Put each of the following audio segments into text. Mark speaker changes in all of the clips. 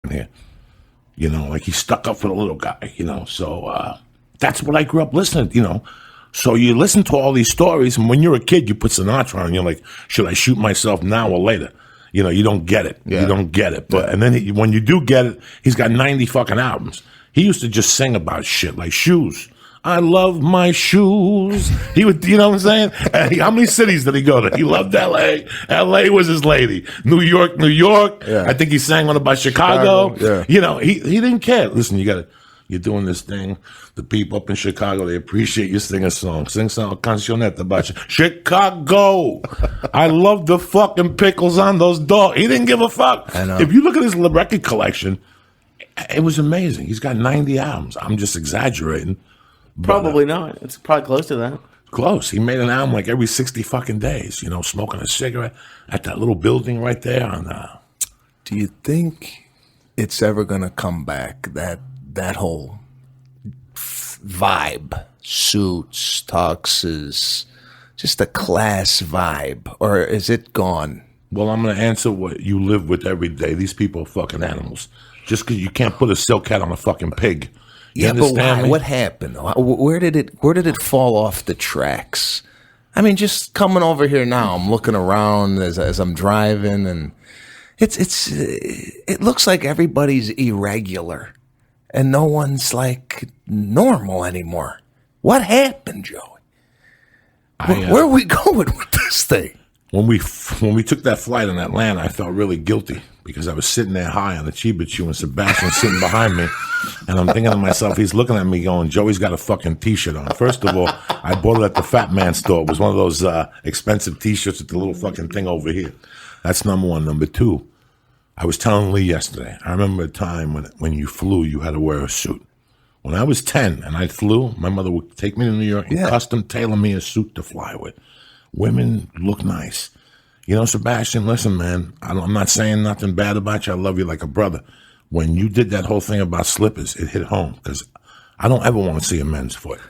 Speaker 1: here. You know, like he stuck up for the little guy, you know. So that's what I grew up listening, you know. So you listen to all these stories, and when you're a kid, you put Sinatra on, and you're like, should I shoot myself now or later? You know, you don't get it. Yeah. You don't get it. But and then when you do get it, he's got 90 fucking albums. He used to just sing about shit like shoes. I love my shoes. He would, you know what I'm saying? How many cities did he go to? He loved L.A. L.A. was his lady. New York, New York. Yeah. I think he sang one about Chicago. Yeah. You know, he didn't care. Listen, you're doing this thing. The people up in Chicago, they appreciate you singing a song. Sing some cancionette about Chicago. I love the fucking pickles on those dogs. He didn't give a fuck. I know. If you look at his record collection, it was amazing. He's got 90 albums. I'm just exaggerating.
Speaker 2: Probably not. It's probably close to that.
Speaker 1: Close. He made an album like every 60 fucking days, you know, smoking a cigarette at that little building right there.
Speaker 3: Do you think it's ever going to come back, that whole vibe, suits, tuxes, just a class vibe, or is it gone?
Speaker 1: Well, I'm going to answer what you live with every day. These people are fucking animals. Just because you can't put a silk hat on a fucking pig. You
Speaker 3: but why? Me? What happened? Where did it fall off the tracks? I mean, just coming over here now, I'm looking around as I'm driving, and it looks like everybody's irregular, and no one's like normal anymore. What happened, Joey? Where are we going with this thing?
Speaker 1: When we took that flight in Atlanta, I felt really guilty because I was sitting there high on the Chiba Chew and Sebastian sitting behind me. And I'm thinking to myself, he's looking at me going, Joey's got a fucking T-shirt on. First of all, I bought it at the Fat Man store. It was one of those expensive T-shirts with the little fucking thing over here. That's number one. Number two, I was telling Lee yesterday, I remember a time when you flew, you had to wear a suit. When I was 10 and I flew, my mother would take me to New York and custom tailor me a suit to fly with. Women look nice. You know, Sebastian, listen, man, I'm not saying nothing bad about you. I love you like a brother. When you did that whole thing about slippers, it hit home because I don't ever want to see a men's foot.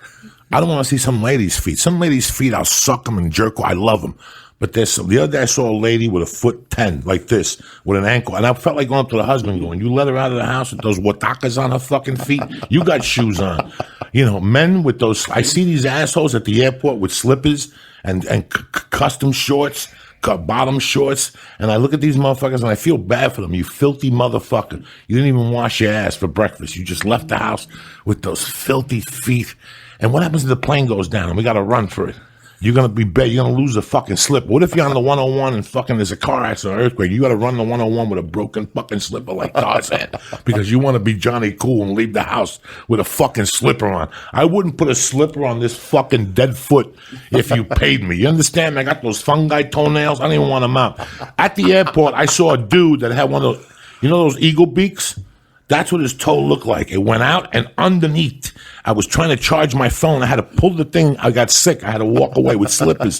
Speaker 1: I don't want to see some lady's feet. Some lady's feet, I'll suck them and jerk them. I love them. But the other day I saw a lady with a foot 10 like this with an ankle. And I felt like going up to the husband going, you let her out of the house with those watakas on her fucking feet? You got shoes on. You know, men with those, I see these assholes at the airport with slippers and custom shorts, bottom shorts, and I look at these motherfuckers and I feel bad for them. You filthy motherfucker. You didn't even wash your ass for breakfast. You just left the house with those filthy feet. And what happens if the plane goes down and we got to run for it? You're going to be bad. You're going to lose a fucking slip. What if you're on the 101 and fucking there's a car accident or earthquake? You got to run the 101 with a broken fucking slipper like Tarzan because you want to be Johnny Cool and leave the house with a fucking slipper on. I wouldn't put a slipper on this fucking dead foot if you paid me. You understand? I got those fungi toenails. I don't even want them out. At the airport, I saw a dude that had one of those, you know those eagle beaks? That's what his toe looked like. It went out and underneath. I was trying to charge my phone. I had to pull the thing. I got sick. I had to walk away with slippers.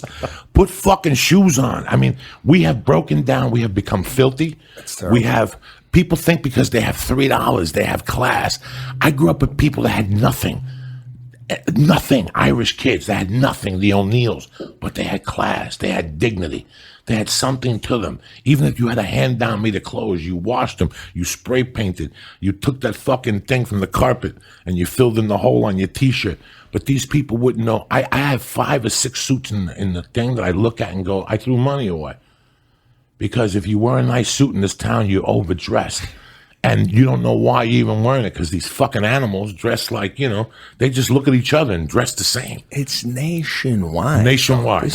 Speaker 1: Put fucking shoes on. I mean, we have broken down. We have become filthy. We have, people think because they have $3, they have class. I grew up with people that had nothing. Nothing. Irish kids. They had nothing. The O'Neills. But they had class. They had dignity. They had something to them. Even if you had to hand down me the clothes, you washed them, you spray painted, you took that fucking thing from the carpet and you filled in the hole on your T-shirt. But these people wouldn't know. I have 5 or 6 suits in the thing that I look at and go, I threw money away. Because if you wear a nice suit in this town, you're overdressed. And you don't know why you're even wearing it because these fucking animals dress like, you know, they just look at each other and dress the same.
Speaker 3: It's nationwide.
Speaker 1: Nationwide.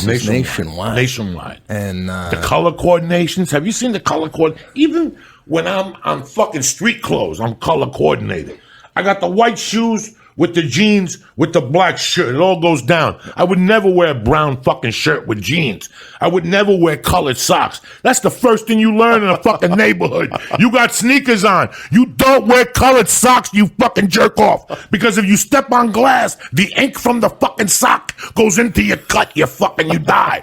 Speaker 1: And the color coordinations. Have you seen the color even when I'm on fucking street clothes, I'm color coordinated. I got the white shoes with the jeans, with the black shirt. It all goes down. I would never wear a brown fucking shirt with jeans. I would never wear colored socks. That's the first thing you learn in a fucking neighborhood. You got sneakers on. You don't wear colored socks, you fucking jerk off. Because if you step on glass, the ink from the fucking sock goes into your cut, you die.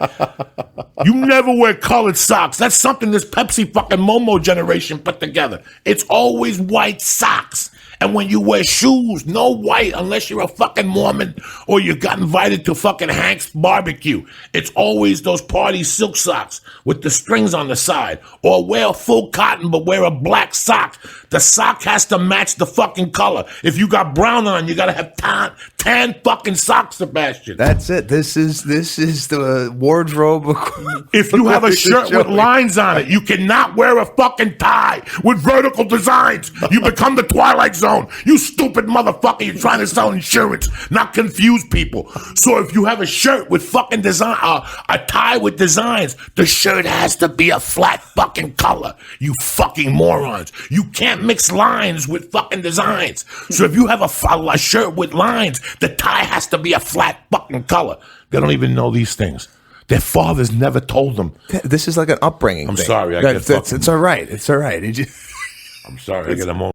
Speaker 1: You never wear colored socks. That's something this Pepsi fucking Momo generation put together. It's always white socks. And when you wear shoes, no white unless you're a fucking Mormon or you got invited to fucking Hank's barbecue. It's always those party silk socks with the strings on the side. Or wear full cotton but wear a black sock The sock has to match the fucking color. If you got brown on, you gotta have tan fucking socks, Sebastian.
Speaker 3: That's it. This is the wardrobe.
Speaker 1: If you have a shirt with lines on it, you cannot wear a fucking tie with vertical designs. You become the Twilight Zone. You stupid motherfucker. You're trying to sell insurance, not confuse people. So if you have a shirt with fucking design, a tie with designs, the shirt has to be a flat fucking color. You fucking morons. You can't mix lines with fucking designs. So if you have a shirt with lines, the tie has to be a flat fucking color. They don't even know these things. Their fathers never told them.
Speaker 3: This is like an upbringing.
Speaker 1: I'm
Speaker 3: thing.
Speaker 1: sorry.
Speaker 3: It's all right. It's all right.
Speaker 1: I'm sorry. I get emotional.